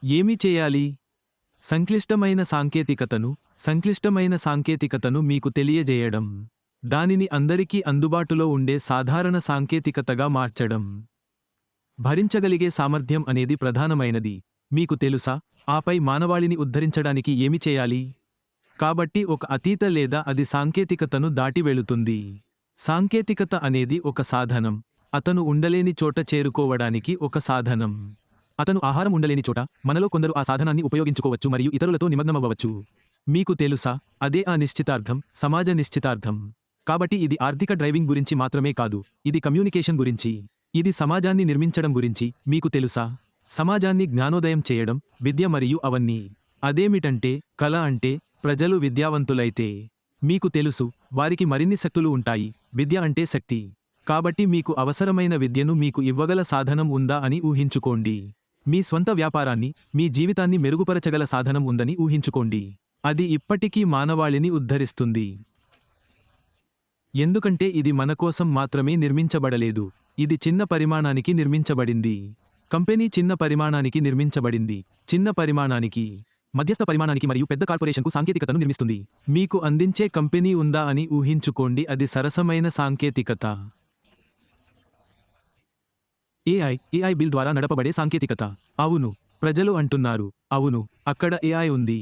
ఏమి చేయాలి? సంక్లిష్టమైన సాంకేతికతను మీకు తెలియజేయడం. దానిని అందరికీ అందుబాటులో ఉండే సాధారణ సాంకేతికతగా మార్చడం. భరించగలిగే సామర్థ్యం అనేది ప్రధానమైనది. మీకు తెలుసా? ఆపై మానవాళిని ఉద్ధరించడానికి ఏమి చేయాలి? కాబట్టి ఒక అతీత లేదా అది సాంకేతికతను దాటి వెళుతుంది. సాంకేతికత అనేది ఒక సాధనం. అతను ఉండలేని చోట చేరుకోవడానికి ఒక సాధనం. అతను ఆహారం ఉండలేని చోట మనలో కొందరు ఆ సాధనాన్ని ఉపయోగించుకోవచ్చు మరియు ఇతరులతో నిమగ్నమవ్వవచ్చు. మీకు తెలుసా? అదే ఆ నిశ్చితార్థం, సమాజ నిశ్చితార్థం. కాబట్టి ఇది ఆర్థిక డ్రైవింగ్ గురించి మాత్రమే కాదు, ఇది కమ్యూనికేషన్ గురించి. ఇది సమాజాన్ని నిర్మించడం గురించి. మీకు తెలుసా? సమాజాన్ని జ్ఞానోదయం చేయడం, విద్య మరియు అవన్నీ. అదేమిటంటే, కళ అంటే, ప్రజలు విద్యావంతులైతే మీకు తెలుసు, వారికి మరిన్ని శక్తులు ఉంటాయి. విద్య అంటే శక్తి. కాబట్టి మీకు అవసరమైన విద్యను మీకు ఇవ్వగల సాధనం ఉందా అని ఊహించుకోండి. మీ స్వంత వ్యాపారాన్ని, మీ జీవితాన్ని మెరుగుపరచగల సాధనం ఉందని ఊహించుకోండి. అది ఇప్పటికీ మానవాళిని ఉద్ధరిస్తుంది. ఎందుకంటే ఇది మన కోసం మాత్రమే నిర్మించబడలేదు. ఇది చిన్న పరిమాణానికి నిర్మించబడింది. కంపెనీ చిన్న పరిమాణానికి నిర్మించబడింది. చిన్న పరిమాణానికి, మధ్యస్థ పరిమాణానికి మరియు పెద్ద కార్పొరేషన్కు సాంకేతికతను నిర్మిస్తుంది. మీకు అందించే కంపెనీ ఉందా అని ఊహించుకోండి. అది సరసమైన సాంకేతికత. ఏఐ బిల్ ద్వారా నడపబడే సాంకేతికత. అవును, ప్రజలు అంటున్నారు, అవును, అక్కడ ఏఐ ఉంది.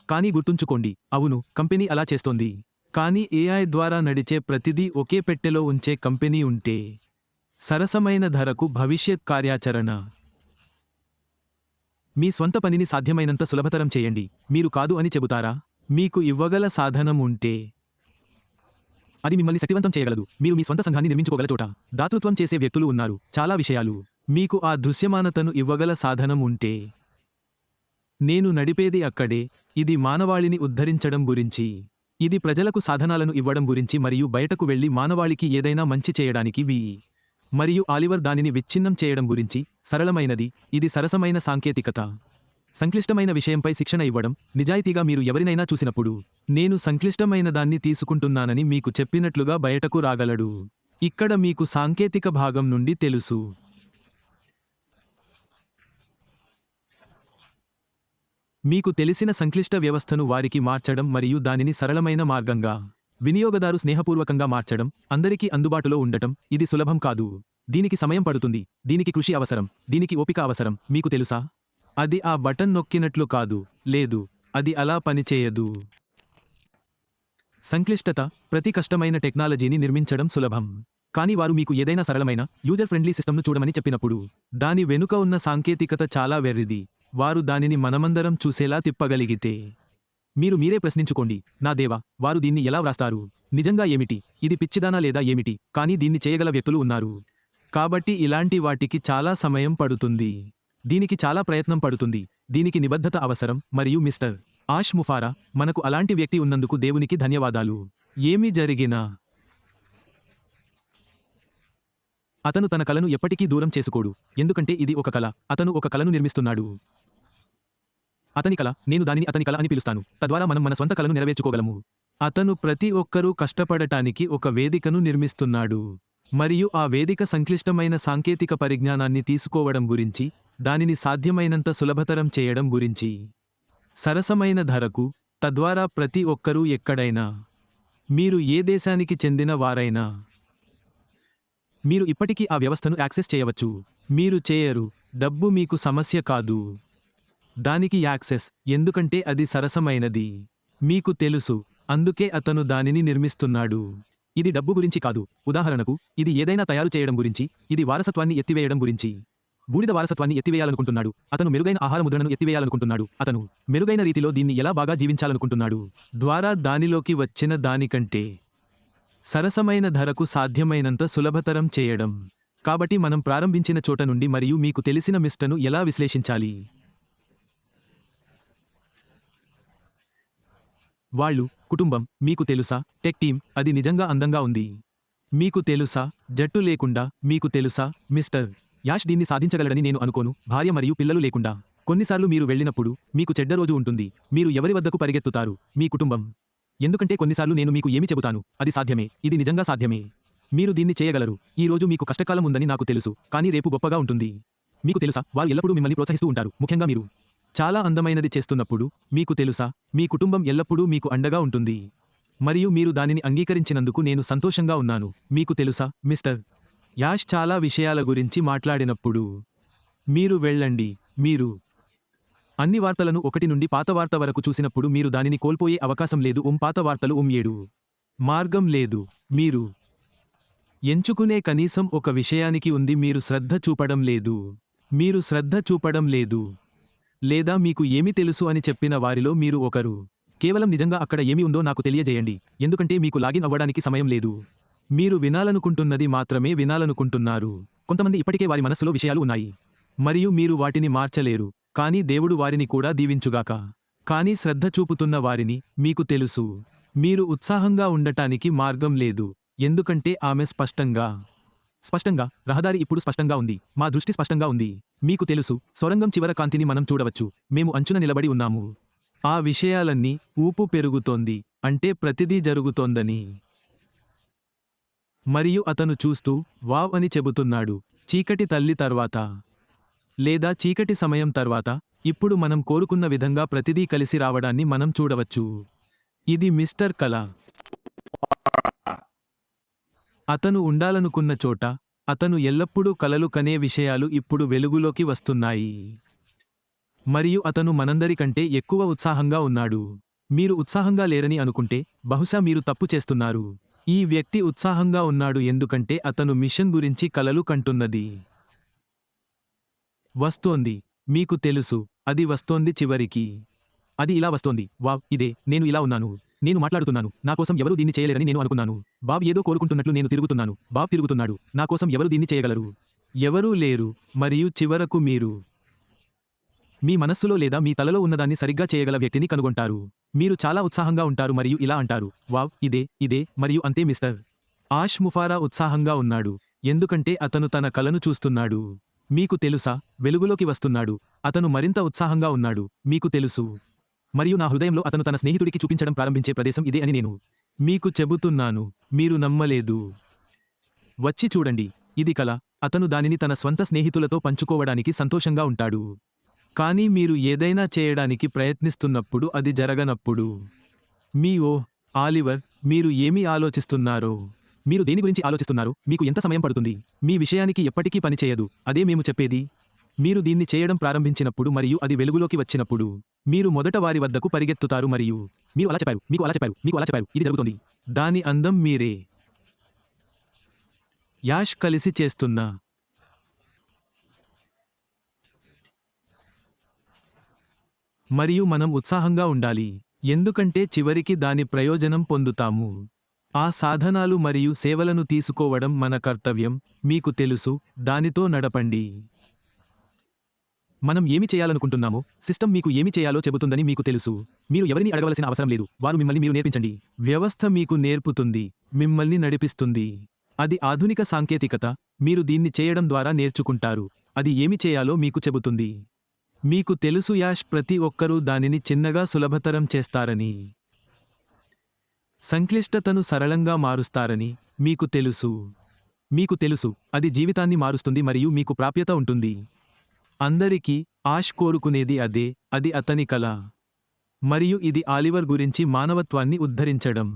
కానీ గుర్తుంచుకోండి, అవును, కంపెనీ అలా చేస్తోంది. కానీ ఏఐ ద్వారా నడిచే ప్రతిదీ ఒకే పెట్టెలో ఉంచే కంపెనీ ఉంటే, సరసమైన ధరకు భవిష్యత్ కార్యాచరణ. మీ స్వంత పనిని సాధ్యమైనంత సులభతరం చేయండి. మీరు కాదు అని చెబుతారా? మీకు ఇవ్వగల సాధనం ఉంటే అది మిమ్మల్ని శక్తివంతం చేయగలదు. మీరు మీ స్వంత సంఘాన్ని నిర్మించుకోగల చోట దాతృత్వం చేసే వ్యక్తులు ఉన్నారు. చాలా విషయాలు. మీకు ఆ దృశ్యమానతను ఇవ్వగల సాధనం ఉంటే, నేను నడిపేది అక్కడే. ఇది మానవాళిని ఉద్ధరించడం గురించి. ఇది ప్రజలకు సాధనాలను ఇవ్వడం గురించి మరియు బయటకు వెళ్లి మానవాళికి ఏదైనా మంచి చేయడానికి మరియు ఆలివర్ దానిని విచ్ఛిన్నం చేయడం గురించి. సరళమైనది. ఇది సరసమైన సాంకేతికత. సంక్లిష్టమైన విషయంపై శిక్షణ ఇవ్వడం. నిజాయితీగా మీరు ఎవరినైనా చూసినప్పుడు, నేను సంక్లిష్టమైన దాన్ని తీసుకుంటున్నానని మీకు చెప్పినట్లుగా బయటకు రాగలడు. ఇక్కడ మీకు సాంకేతిక భాగం నుండి తెలుసు. మీకు తెలిసిన సంక్లిష్ట వ్యవస్థను వారికి మార్చడం మరియు దానిని సరళమైన మార్గంగా, వినియోగదారు స్నేహపూర్వకంగా మార్చడం, అందరికీ అందుబాటులో ఉండటం. ఇది సులభం కాదు. దీనికి సమయం పడుతుంది. దీనికి కృషి అవసరం. దీనికి ఓపిక అవసరం. మీకు తెలుసా? అది ఆ బటన్ నొక్కినట్లు కాదు. లేదు, అది అలా పనిచేయదు. సంక్లిష్టత, ప్రతి కష్టమైన టెక్నాలజీని నిర్మించడం సులభం. కానీ వారు మీకు ఏదైనా సరళమైన, యూజర్ ఫ్రెండ్లీ సిస్టమ్ను చూడమని చెప్పినప్పుడు, దాని వెనుక ఉన్న సాంకేతికత చాలా వెర్రిది. వారు దానిని మనమందరం చూసేలా తిప్పగలిగితే, మీరే ప్రశ్నించుకోండి, నా దేవా, వారు దీన్ని ఎలా వ్రాస్తారు? నిజంగా ఏమిటి? ఇది పిచ్చిదానా లేదా ఏమిటి? కానీ దీన్ని చేయగల వ్యక్తులు ఉన్నారు. కాబట్టి ఇలాంటి వాటికి చాలా సమయం పడుతుంది. దీనికి చాలా ప్రయత్నం పడుతుంది. దీనికి నిబద్ధత అవసరం. మరియు మిస్టర్ ఆష్ ముఫారా, మనకు అలాంటి వ్యక్తి ఉన్నందుకు దేవునికి ధన్యవాదాలు. ఏమి జరిగినా అతను తన కలను ఎప్పటికీ దూరం చేసుకోడు. ఎందుకంటే ఇది ఒక కల. అతను ఒక కలను నిర్మిస్తున్నాడు. అతని కల, నేను దానిని అతని కల అని పిలుస్తాను. తద్వారా మనం మన స్వంత కలను నెరవేర్చుకోగలము. అతను ప్రతి ఒక్కరూ కష్టపడటానికి ఒక వేదికను నిర్మిస్తున్నాడు. మరియు ఆ వేదిక సంక్లిష్టమైన సాంకేతిక పరిజ్ఞానాన్ని తీసుకోవడం గురించి, దానిని సాధ్యమైనంత సులభతరం చేయడం గురించి. సరసమైన ధరకు, తద్వారా ప్రతి ఒక్కరూ ఎక్కడైనా, మీరు ఏ దేశానికి చెందిన వారైనా, మీరు ఇప్పటికీ ఆ వ్యవస్థను యాక్సెస్ చేయవచ్చు. మీరు చేయరు. డబ్బు మీకు సమస్య కాదు. దానికి యాక్సెస్, ఎందుకంటే అది సరసమైనది. మీకు తెలుసు, అందుకే అతను దానిని నిర్మిస్తున్నాడు. ఇది డబ్బు గురించి కాదు. ఉదాహరణకు, ఇది ఏదైనా తయారు చేయడం గురించి. ఇది వారసత్వాన్ని ఎత్తివేయడం గురించి. బూడిద వారసత్వాన్ని ఎత్తివేయాలనుకుంటున్నాడు. అతను మెరుగైన ఆహార ముద్రణను ఎత్తివేయాలనుకుంటున్నాడు. అతను మెరుగైన రీతిలో దీన్ని ఎలా బాగా జీవించాలనుకుంటున్నాడు. ద్వారా దానిలోకి వచ్చిన దానికంటే సరసమైన ధరకు సాధ్యమైనంత సులభతరం చేయడం. కాబట్టి మనం ప్రారంభించిన చోట నుండి మరియు మీకు తెలిసిన మిస్టను ఎలా విశ్లేషించాలి. వాళ్ళు, కుటుంబం, మీకు తెలుసా, టెక్ టీం, అది నిజంగా అందంగా ఉంది. మీకు తెలుసా, జట్టు లేకుండా, మీకు తెలుసా, మిస్టర్ యాష్ దీన్ని సాధించగలడని నేను అనుకోను. భార్య మరియు పిల్లలు లేకుండా. కొన్నిసార్లు మీరు వెళ్ళినప్పుడు, మీకు చెడ్డ రోజు ఉంటుంది. మీరు ఎవరి వద్దకు పరిగెత్తుతారు? మీ కుటుంబం. ఎందుకంటే కొన్నిసార్లు నేను మీకు ఏమి చెబుతాను, అది సాధ్యమే, ఇది నిజంగా సాధ్యమే. మీరు దీన్ని చేయగలరు. ఈ రోజు మీకు కష్టకాలం ఉందని నాకు తెలుసు, కానీ రేపు గొప్పగా ఉంటుంది. మీకు తెలుసా, వారు ఎల్లప్పుడూ మిమ్మల్ని ప్రోత్సహిస్తూ ఉంటారు, ముఖ్యంగా మీరు. చాలా అందమైనది చేస్తున్నప్పుడు మీకు తెలుసా మీ కుటుంబం ఎల్లప్పుడూ మీకు అండగా ఉంటుంది మరియు మీరు దానిని అంగీకరించినందుకు నేను సంతోషంగా ఉన్నాను. మీకు తెలుసా మిస్టర్ యాష్ చాలా విషయాల గురించి మాట్లాడినప్పుడు మీరు వెళ్ళండి. మీరు అన్ని వార్తలను 1 నుండి పాత వార్త వరకు చూసినప్పుడు మీరు దానిని కోల్పోయే అవకాశం లేదు. పాత వార్తలు 7 మార్గం లేదు. మీరు ఎంచుకునే కనీసం ఒక విషయానికి ఉంది. మీరు శ్రద్ధ చూపడం లేదు. మీరు శ్రద్ధ చూపడం లేదు. లేదా మీకు ఏమి తెలుసు అని చెప్పిన వారిలో మీరు ఒకరు. కేవలం నిజంగా అక్కడ ఏమి ఉందో నాకు తెలియజేయండి, ఎందుకంటే మీకు లాగిన్ అవ్వడానికి సమయం లేదు. మీరు వినాలనుకుంటున్నది మాత్రమే వినాలనుకుంటున్నారు. కొంతమంది ఇప్పటికే వారి మనస్సులో విషయాలు ఉన్నాయి మరియు మీరు వాటిని మార్చలేరు, కానీ దేవుడు వారిని కూడా దీవించుగాక. కానీ శ్రద్ధ చూపుతున్న వారిని మీకు తెలుసు. మీరు ఉత్సాహంగా ఉండటానికి మార్గం లేదు, ఎందుకంటే ఆమె స్పష్టంగా రహదారి ఇప్పుడు స్పష్టంగా ఉంది. మా దృష్టి స్పష్టంగా ఉంది. మీకు తెలుసు, సొరంగం చివర కాంతిని మనం చూడవచ్చు. మేము అంచున నిలబడి ఉన్నాము. ఆ విషయాలన్నీ ఊపు పెరుగుతోంది, అంటే ప్రతిదీ జరుగుతోందని. మరియు అతను చూస్తూ వావ్ అని చెబుతున్నాడు. చీకటి తల్లి తర్వాత లేదా చీకటి సమయం తర్వాత ఇప్పుడు మనం కోరుకున్న విధంగా ప్రతిదీ కలిసి రావడాన్ని మనం చూడవచ్చు. ఇది మిస్టర్ కళ. అతను ఉండాలనుకున్న చోట అతను ఎల్లప్పుడూ కలలు కనే విషయాలు ఇప్పుడు వెలుగులోకి వస్తున్నాయి. మరియు అతను మనందరికంటే ఎక్కువ ఉత్సాహంగా ఉన్నాడు. మీరు ఉత్సాహంగా లేరని అనుకుంటే బహుశా మీరు తప్పు చేస్తున్నారు. ఈ వ్యక్తి ఉత్సాహంగా ఉన్నాడు ఎందుకంటే అతను మిషన్ గురించి కలలు కంటున్నది. వస్తోంది. మీకు తెలుసు, అది వస్తోంది చివరికి. అది ఇలా వస్తోంది. వావ్, ఇదే నేను ఇలా ఉన్నాను. నేను మాట్లాడుతున్నాను. నా కోసం ఎవరూ దీన్ని చేయలేరని నేను అనుకున్నాను. బాబ్ ఏదో కోరుకుంటున్నట్లు నేను తిరుగుతున్నాను. బాబ్ తిరుగుతున్నాడు. నా కోసం ఎవరు దీన్ని చేయగలరు? ఎవరూ లేరు. మరియు చివరకు మీరు మీ మనస్సులో లేదా మీ తలలో ఉన్నదాన్ని సరిగ్గా చేయగల వ్యక్తిని కనుగొంటారు. మీరు చాలా ఉత్సాహంగా ఉంటారు మరియు ఇలా అంటారు, వావ్, ఇదే మరియు అంతే. మిస్టర్ ఆష్ ముఫారా ఉత్సాహంగా ఉన్నాడు ఎందుకంటే అతను తన కలను చూస్తున్నాడు. మీకు తెలుసా, వెలుగులోకి వస్తున్నాడు. అతను మరింత ఉత్సాహంగా ఉన్నాడు. మీకు తెలుసు. మరియు నా హృదయంలో అతను తన స్నేహితుడికి చూపించడం ప్రారంభించే ప్రదేశం ఇదే అని నేను మీకు చెబుతున్నాను. మీరు నమ్మలేదు. వచ్చి చూడండి. ఇది కల. అతను దానిని తన స్వంత స్నేహితులతో పంచుకోవడానికి సంతోషంగా ఉంటాడు. కానీ మీరు ఏదైనా చేయడానికి ప్రయత్నిస్తున్నప్పుడు అది జరగనప్పుడు ఆలివర్, మీరు ఏమి ఆలోచిస్తున్నారో, మీరు దేని గురించి ఆలోచిస్తున్నారో, మీకు ఎంత సమయం పడుతుంది, మీ విషయానికి ఎప్పటికీ పనిచేయదు. అదే మేము చెప్పేది. మీరు దీన్ని చేయడం ప్రారంభించినప్పుడు మరియు అది వెలుగులోకి వచ్చినప్పుడు మీరు మొదట వారి వద్దకు పరిగెత్తుతారు మరియు మీరు అలా చెప్పారు, మీకు అలా చెప్పారు, మీకు అలా చెప్పారు, ఇది జరుగుతుంది. దాని అందం మీరే. యాష్ కలిసి చేస్తున్న మరియు మనం ఉత్సాహంగా ఉండాలి, ఎందుకంటే చివరికి దాని ప్రయోజనం పొందుతాము. ఆ సాధనాలు మరియు సేవలను తీసుకోవడం మన కర్తవ్యం. మీకు తెలుసు, దానితో నడపండి. మనం ఏమి చేయాలనుకుంటున్నామో సిస్టమ్ మీకు ఏమి చేయాలో చెబుతుందని మీకు తెలుసు. మీరు ఎవరిని అడగవలసిన అవసరం లేదు. వారు మిమ్మల్ని మీరు నేర్పించండి. వ్యవస్థ మీకు నేర్పుతుంది, మిమ్మల్ని నడిపిస్తుంది. అది ఆధునిక సాంకేతికత. మీరు దీన్ని చేయడం ద్వారా నేర్చుకుంటారు. అది ఏమి చేయాలో మీకు చెబుతుంది. మీకు తెలుసు, యాష్, ప్రతి ఒక్కరూ దానిని చిన్నగా సులభతరం చేస్తారని, సంక్లిష్టతను సరళంగా మారుస్తారని. మీకు తెలుసు. మీకు తెలుసు, అది జీవితాన్ని మారుస్తుంది మరియు మీకు ప్రాప్యత ఉంటుంది. అందరికీ ఆష్ కోరుకునేది అదే. అది అతని కల. మరియు ఇది ఆలివర్ గురించి మానవత్వాన్ని ఉద్ధరించడం.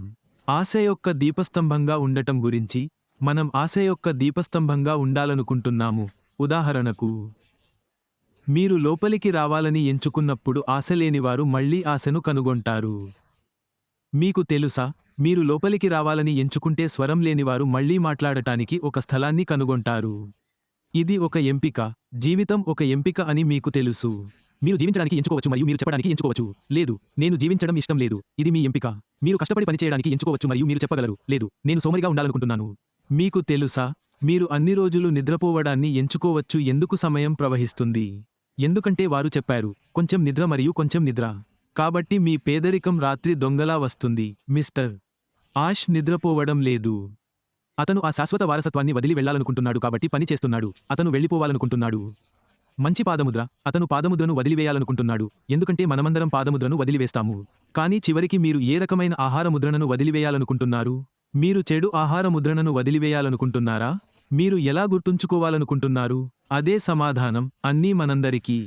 ఆశ యొక్క దీపస్తంభంగా ఉండటం గురించి. మనం ఆశ యొక్క దీపస్తంభంగా ఉండాలనుకుంటున్నాము. ఉదాహరణకు, మీరు లోపలికి రావాలని ఎంచుకున్నప్పుడు ఆశ లేనివారు మళ్లీ ఆశను కనుగొంటారు. మీకు తెలుసా, మీరు లోపలికి రావాలని ఎంచుకుంటే స్వరం లేనివారు మళ్లీ మాట్లాడటానికి ఒక స్థలాన్ని కనుగొంటారు. ఇది ఒక ఎంపిక. జీవితం ఒక ఎంపిక అని మీకు తెలుసు. మీరు జీవించడానికి ఎంచుకోవచ్చు మరియు మీరు చెప్పడానికి ఎంచుకోవచ్చు, లేదు, నేను జీవించడం ఇష్టం లేదు. ఇది మీ ఎంపిక. మీరు కష్టపడి పనిచేయడానికి ఎంచుకోవచ్చు మరియు మీరు చెప్పగలరు, లేదు, నేను సోమరిగా ఉండాలనుకుంటున్నాను. మీకు తెలుసా, మీరు అన్ని రోజులు నిద్రపోవడాన్ని ఎంచుకోవచ్చు. ఎందుకు సమయం ప్రవహిస్తుంది? ఎందుకంటే వారు చెప్పారు, కొంచెం నిద్ర మరియు కొంచెం నిద్ర. కాబట్టి మీ పేదరికం రాత్రి దొంగలా వస్తుంది. మిస్టర్ ఆష్ నిద్రపోవడం లేదు. అతను ఆ శాశ్వత వారసత్వాన్ని వదిలి వెళ్లాలనుకుంటున్నాడు కాబట్టి పని చేస్తున్నాడు. అతను వెళ్ళిపోవాలనుకుంటున్నాడు. మంచి పాదముద్ర. అతను పాదముద్రను వదిలివేయాలనుకుంటున్నాడు, ఎందుకంటే మనమందరం పాదముద్రను వదిలివేస్తాము. కానీ చివరికి మీరు ఏ రకమైన ఆహార ముద్రణను వదిలివేయాలనుకుంటున్నారు? మీరు చెడు ఆహార ముద్రణను వదిలివేయాలనుకుంటున్నారా? మీరు ఎలా గుర్తుంచుకోవాలనుకుంటున్నారు? అదే సమాధానం. అన్నీ మనందరికీ.